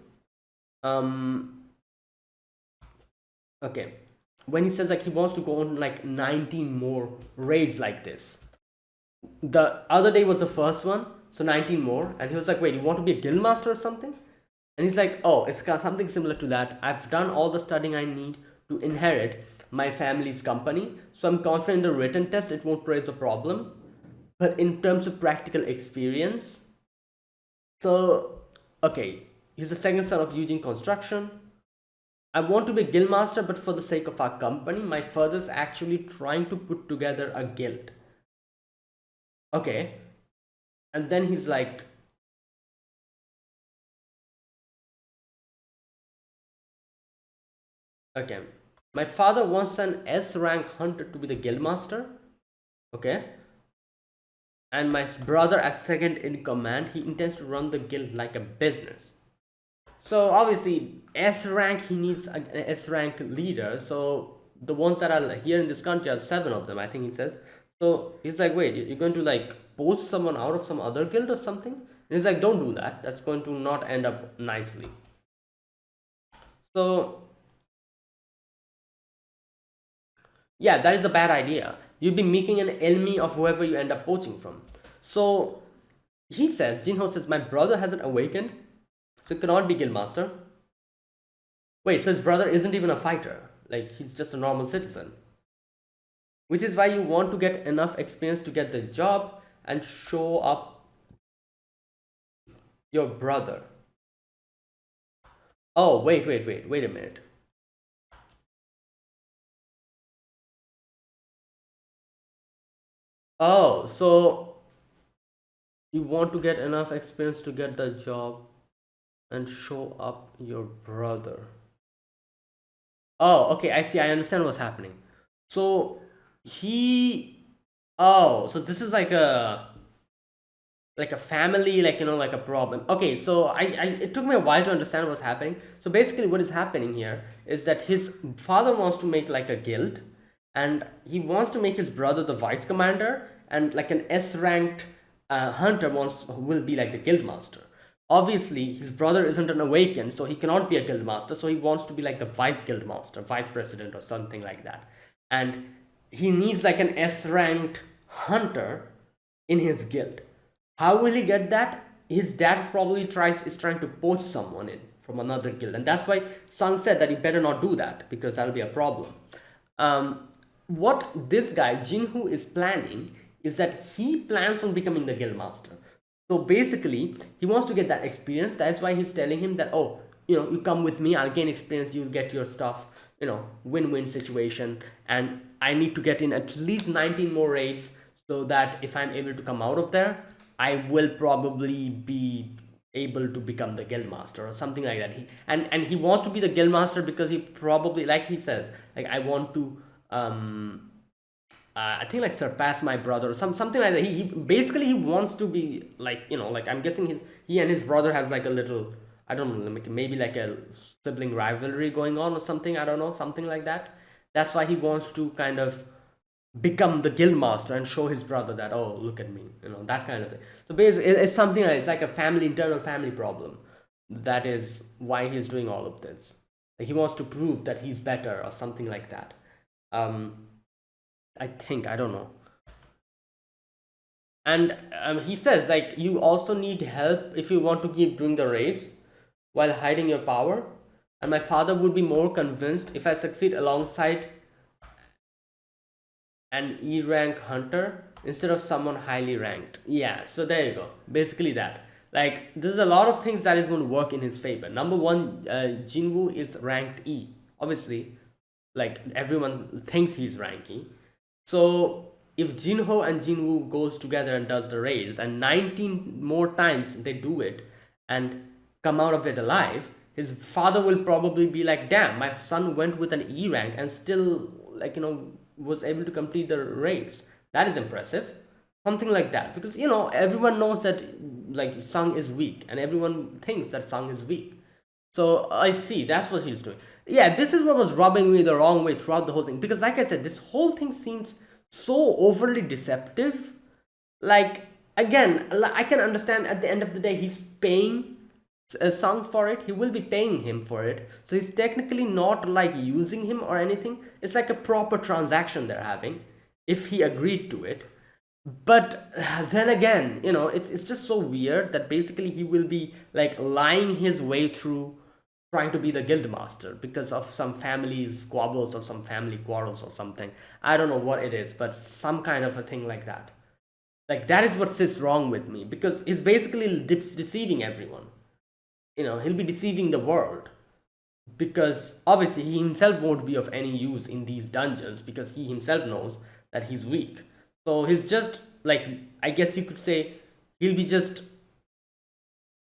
Okay. When he says like he wants to go on like 19 more raids like this. The other day was the first one, so 19 more. And he was like, wait, you want to be a guild master or something? And he's like, oh, it's got something similar to that. I've done all the studying I need to inherit my family's company. So I'm confident in the written test, it won't raise a problem. But in terms of practical experience, so, okay, he's the second son of Eugene Construction. I want to be a guild master, but for the sake of our company, my father's actually trying to put together a guild. Okay. And then he's like, okay, my father wants an S rank hunter to be the guild master. Okay. And my brother as second in command, he intends to run the guild like a business. So obviously S rank, he needs an S rank leader. So the ones that are here in this country are 7 of them, I think he says. So he's like, wait, you're going to like poach someone out of some other guild or something? And he's like, don't do that. That's going to not end up nicely. So yeah, that is a bad idea. You'll be making an enemy of whoever you end up poaching from. So he says, Jinho says, my brother hasn't awakened, so he cannot be guildmaster. Wait, so his brother isn't even a fighter. Like, he's just a normal citizen. which is why you want to get enough experience to get the job and show up your brother. Oh, wait a minute. Oh, so you want to get enough experience to get the job and show up your brother. Oh, okay, I see. I understand what's happening. So he, oh, so this is like a family, like like a problem. Okay, so I it took me a while to understand what's happening. So basically what is happening here is that his father wants to make like a guild, and he wants to make his brother the vice commander, and like an S ranked hunter wants will be like the guild master. Obviously his brother isn't an awakened, so he cannot be a guild master, so he wants to be like the vice guild master, vice president or something like that. And he needs like an S ranked hunter in his guild. How will he get that? His dad probably trying to poach someone in from another guild, and that's why Sung said that he better not do that because that'll be a problem. What this guy Jinhu is planning is that he plans on becoming the guild master. So basically, he wants to get that experience. That's why he's telling him that, oh, you come with me, I'll gain experience, you'll get your stuff, win-win situation. And I need to get in at least 19 more raids so that if I'm able to come out of there, I will probably be able to become the guild master or something like that. And he wants to be the guild master because he probably, like he says, like, I want to I think like surpass my brother or something like that. He basically he wants to be like, like, I'm guessing he and his brother has like a little, I don't know, maybe like a sibling rivalry going on or something. I don't know, something like that. That's why he wants to kind of become the guild master and show his brother that, oh, look at me, that kind of thing. So basically it's something like, it's like a family internal family problem. That is why he's doing all of this. Like, he wants to prove that he's better or something like that. um I think, I don't know. And he says like, you also need help if you want to keep doing the raids while hiding your power. And my father would be more convinced if I succeed alongside an E rank hunter instead of someone highly ranked. Yeah, so there you go. Basically that. Like, there's a lot of things that is going to work in his favor. Number one, Jinwoo is ranked E. Obviously, like, everyone thinks he's rank E. So if Jinho and Jinwoo goes together and does the raids, and 19 more times they do it and come out of it alive, his father will probably be like, damn, my son went with an E rank and still, like, was able to complete the raids. That is impressive. Something like that. Because, everyone knows that, like, Sung is weak, and everyone thinks that Sung is weak. So I see, that's what he's doing. Yeah, this is what was rubbing me the wrong way throughout the whole thing. Because, like I said, this whole thing seems so overly deceptive. Like, again, I can understand at the end of the day, he's paying a Sung for it. He will be paying him for it. So he's technically not like using him or anything. It's like a proper transaction they're having if he agreed to it. But then again, it's just so weird that basically he will be like lying his way through trying to be the guild master because of some family squabbles or some family quarrels or something. I don't know what it is, but some kind of a thing like that. Like, that is what sits wrong with me, because he's basically deceiving everyone. He'll be deceiving the world, because obviously he himself won't be of any use in these dungeons because he himself knows that he's weak. So he's just like, I guess you could say, he'll be just,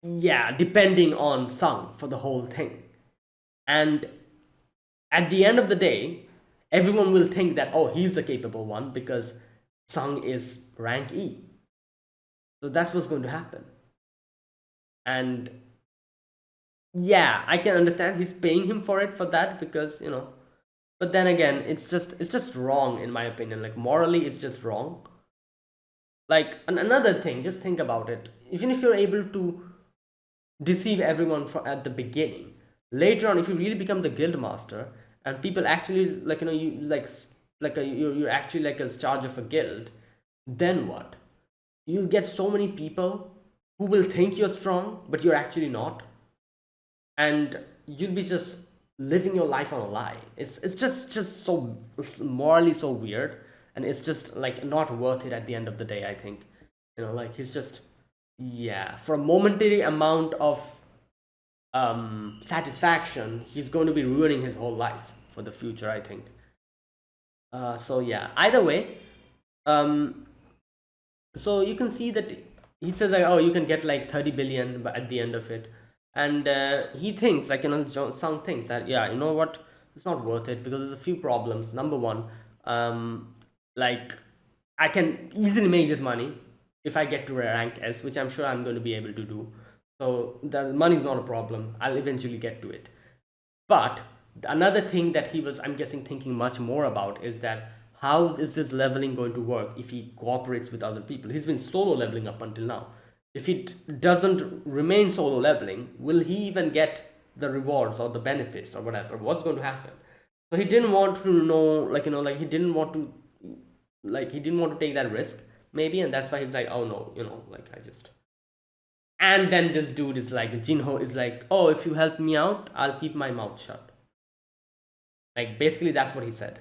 yeah, depending on Sung for the whole thing. And at the end of the day, everyone will think that, oh, he's the capable one because Sung is rank E. So that's what's going to happen. And yeah, I can understand he's paying him for it for that, because but then again, it's just wrong in my opinion. Like, morally it's just wrong. Like, another thing, just think about it. Even if you're able to deceive everyone at the beginning, later on, if you really become the guild master and people actually, like, you you're actually like a charge of a guild, then what? You'll get so many people who will think you're strong but you're actually not, and you'll be just living your life on a lie. It's just so, it's morally so weird. and it's just like not worth it at the end of the day, I think. Like he's just, yeah, for a momentary amount of satisfaction, he's going to be ruining his whole life for the future, I think. So yeah, either way, um so you can see that he says like, oh, you can get like 30 billion but at the end of it. And he thinks like, Sung thinks that, yeah, you know what, it's not worth it because there's a few problems. Number one, like I can easily make this money if I get to rank S, which I'm sure I'm going to be able to do. So the money is not a problem, I'll eventually get to it. But another thing that he was, I'm guessing, thinking much more about is that how is this leveling going to work if he cooperates with other people? He's been solo leveling up until now. If it doesn't remain solo leveling, will he even get the rewards or the benefits or whatever? What's going to happen? So he didn't want to know, like, like he didn't want to, he didn't want to take that risk, maybe, and that's why he's like, oh no, like I just. And then this dude is like, Jinho is like, oh, if you help me out, I'll keep my mouth shut. Like basically that's what he said.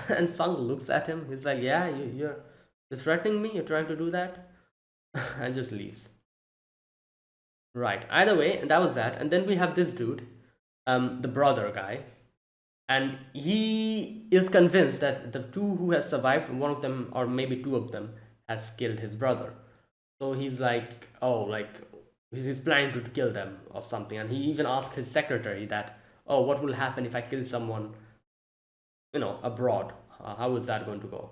And Sung looks at him. He's like, yeah, you're threatening me. You're trying to do that, and just leaves. Right. Either way, that was that. And then we have this dude, the brother guy, and he is convinced that the two who has survived, one of them or maybe two of them, has killed his brother. So he's like, oh, like he's planning to kill them or something. And he even asked his secretary that, oh, what will happen if I kill someone, abroad? How is that going to go?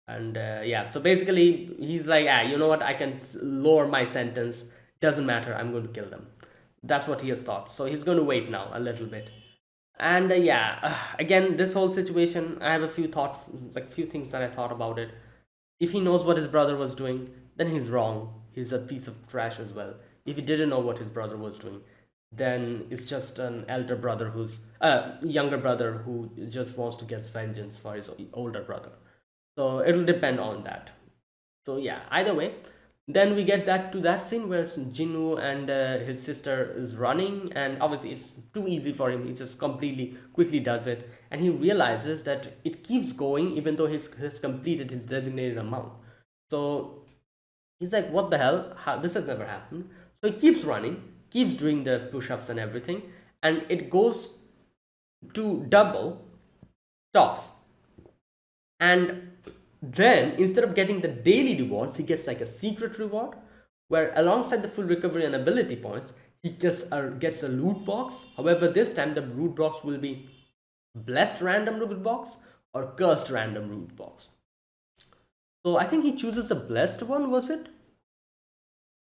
And yeah, so basically he's like, you know what, I can lower my sentence, doesn't matter, I'm going to kill them. That's what he has thought. So he's going to wait now a little bit. And yeah, again, this whole situation, I have a few thoughts, like few things that I thought about it. If he knows what his brother was doing, then he's wrong. He's a piece of trash as well. If he didn't know what his brother was doing, then it's just an elder brother who's younger brother who just wants to get vengeance for his older brother. So it'll depend on that. So yeah, either way, then we get that to that scene where Jinwoo and his sister is running, and obviously it's too easy for him. He just completely quickly does it, and he realizes that it keeps going even though he's completed his designated amount. So he's like, what the hell? How, this has never happened. So he keeps running, keeps doing the push-ups and everything, and it goes to double, stops, and then instead of getting the daily rewards, he gets like a secret reward where alongside the full recovery and ability points, he just gets a loot box. However, this time the loot box will be blessed random loot box or cursed random loot box. So I think he chooses the blessed one, was it?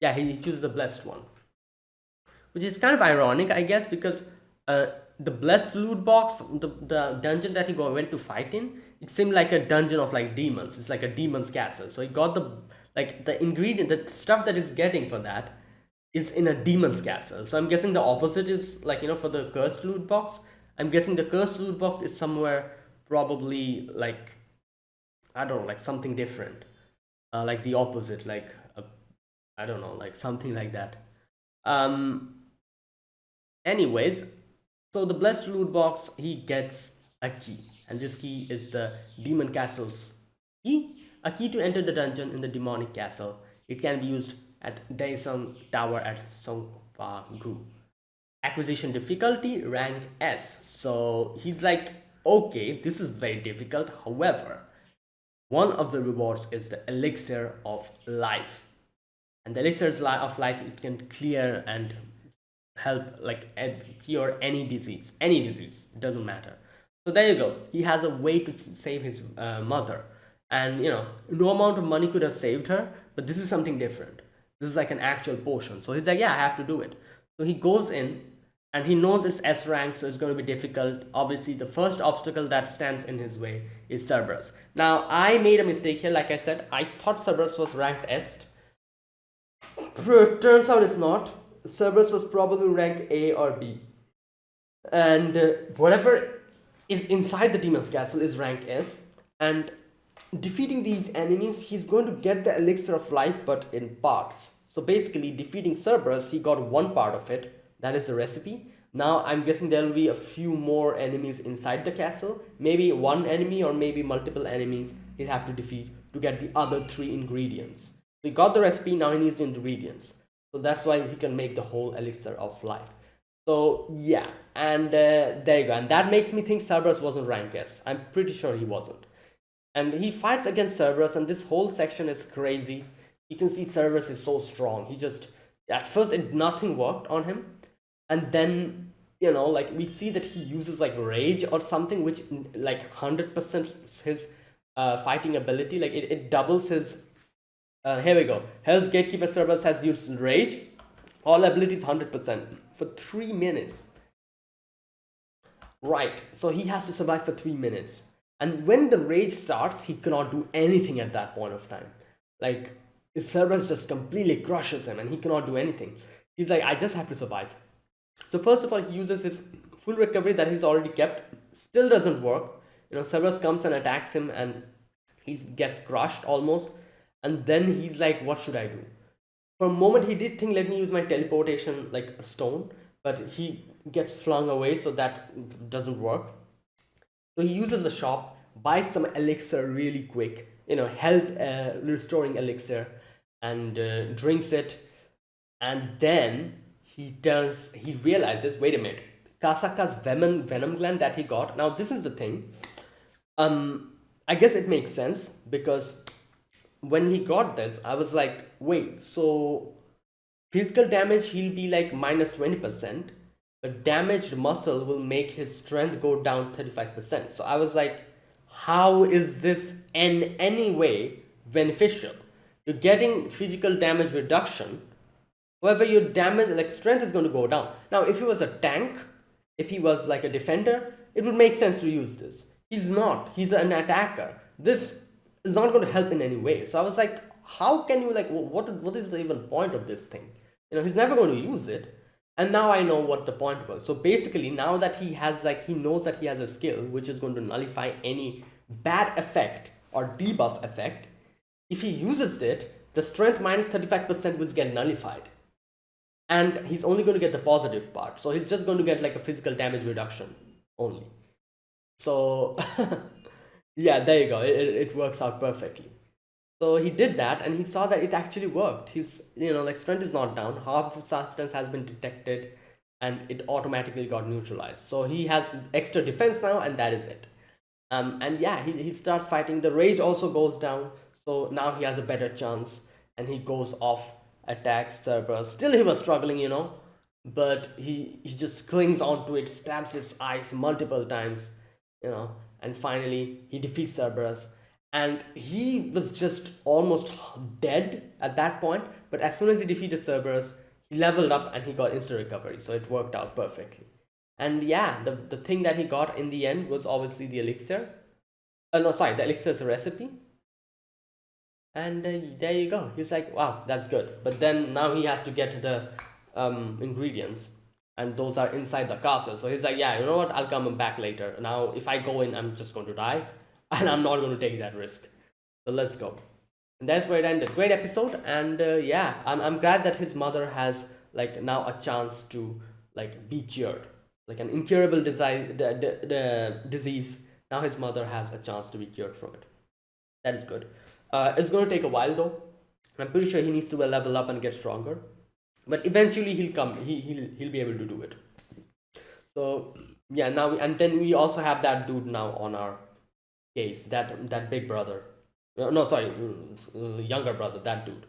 Yeah, he chooses the blessed one, which is kind of ironic, I guess, because the blessed loot box, the dungeon that he went to fight in, it seemed like a dungeon of like demons. It's like a demon's castle. So he got the ingredient, the stuff that he's getting for that is in a demon's castle. So I'm guessing the opposite is like, for the cursed loot box. I'm guessing the cursed loot box is somewhere probably like, I don't know, like something different, like the opposite, like I don't know, like something like that. Anyways, so the blessed loot box, he gets a key, and this key is the demon castle's key, a key to enter the dungeon in the demonic castle. It can be used at Daesung Tower at Songpa-gu. Acquisition difficulty rank S. So he's like, okay, this is very difficult. However, one of the rewards is the elixir of life, and the elixir of life, it can clear and help like cure any disease, it doesn't matter. So there you go, he has a way to save his mother, and no amount of money could have saved her, but this is something different. This is like an actual potion. So he's like, yeah, I have to do it. So he goes in, and he knows it's S rank, so it's going to be difficult. Obviously the first obstacle that stands in his way is Cerberus. Now I made a mistake here. Like I said, I thought Cerberus was ranked S. Turns out it's not. Cerberus was probably ranked A or B, and whatever is inside the demon's castle is rank S, and defeating these enemies, he's going to get the elixir of life, but in parts. So basically defeating Cerberus, he got one part of it, that is the recipe. Now I'm guessing there will be a few more enemies inside the castle. Maybe one enemy or maybe multiple enemies he'll have to defeat to get the other three ingredients. So he got the recipe, now he needs the ingredients. So that's why he can make the whole elixir of life. So yeah, and there you go. And that makes me think Cerberus wasn't rank S. I'm pretty sure he wasn't. And he fights against Cerberus, and this whole section is crazy. You can see Cerberus is so strong. He just, at first nothing worked on him, and then like we see that he uses like rage or something, which like 100% his fighting ability. Like it doubles his. Here we go. Hell's Gatekeeper Cerberus has used rage. All abilities 100% for 3 minutes. Right. So he has to survive for 3 minutes. And when the rage starts, he cannot do anything at that point of time. Like, his Cerberus just completely crushes him and he cannot do anything. He's like, I just have to survive. So first of all, he uses his full recovery that he's already kept. Still doesn't work. Cerberus comes and attacks him and he gets crushed almost. And then he's like, what should I do? For a moment, he did think, let me use my teleportation like a stone. But he gets flung away, so that doesn't work. So he uses the shop, buys some elixir really quick, health restoring elixir, and drinks it. And then he realizes, wait a minute, Kasaka's venom gland that he got. Now this is the thing. I guess it makes sense because when he got this, I was like, wait, so physical damage he'll be like minus 20%. But damaged muscle will make his strength go down 35%. So I was like, how is this in any way beneficial? You're getting physical damage reduction. However, your damage, like strength is going to go down. Now, if he was a tank, if he was like a defender, it would make sense to use this. He's not. He's an attacker. This is not going to help in any way. So I was like, how can you like, what is the even point of this thing? He's never going to use it. And now I know what the point was. So basically, now that he knows that he has a skill which is going to nullify any bad effect or debuff effect, if he uses it, the strength minus 35% will get nullified. And he's only going to get the positive part. So he's just going to get like a physical damage reduction only. So yeah, there you go. It works out perfectly. So he did that and he saw that it actually worked. His, like strength is not down. Half of substance has been detected and it automatically got neutralized. So he has extra defense now and that is it. And yeah, he starts fighting. The rage also goes down. So now he has a better chance and he goes off, attacks Cerberus. Still he was struggling, but he just clings onto it, stabs its eyes multiple times, and finally he defeats Cerberus. And he was just almost dead at that point, but as soon as he defeated Cerberus, he leveled up and he got instant recovery, so it worked out perfectly. And yeah, the thing that he got in the end was obviously the elixir. No, sorry, the elixir's recipe. And there you go. He's like, wow, that's good. But then now he has to get the ingredients, and those are inside the castle. So he's like, yeah, you know what? I'll come back later. Now, if I go in, I'm just going to die. And I'm not going to take that risk. So let's go. And that's where it ended. Great episode. And yeah, I'm glad that his mother has like now a chance to like be cured. Like an incurable disease. Now his mother has a chance to be cured from it. That is good. It's going to take a while though. I'm pretty sure he needs to level up and get stronger. But eventually he'll come. He'll be able to do it. So yeah, now and then we also have that dude now on our case, that big brother, no sorry, younger brother, that dude,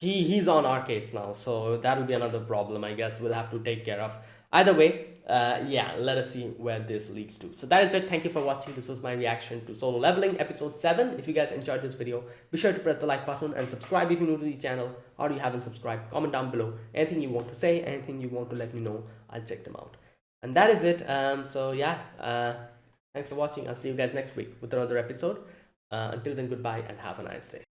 he's on our case now, so that'll be another problem I guess we'll have to take care of. Either way, yeah, let us see where this leads to. So that is it. Thank you for watching. This was my reaction to Solo Leveling episode 7. If you guys enjoyed this video, be sure to press the like button and subscribe if you're new to the channel or you haven't subscribed. Comment down below anything you want to say, anything you want to let me know. I'll check them out. And that is it. So yeah, thanks for watching. I'll see you guys next week with another episode. Until then, goodbye and have a nice day.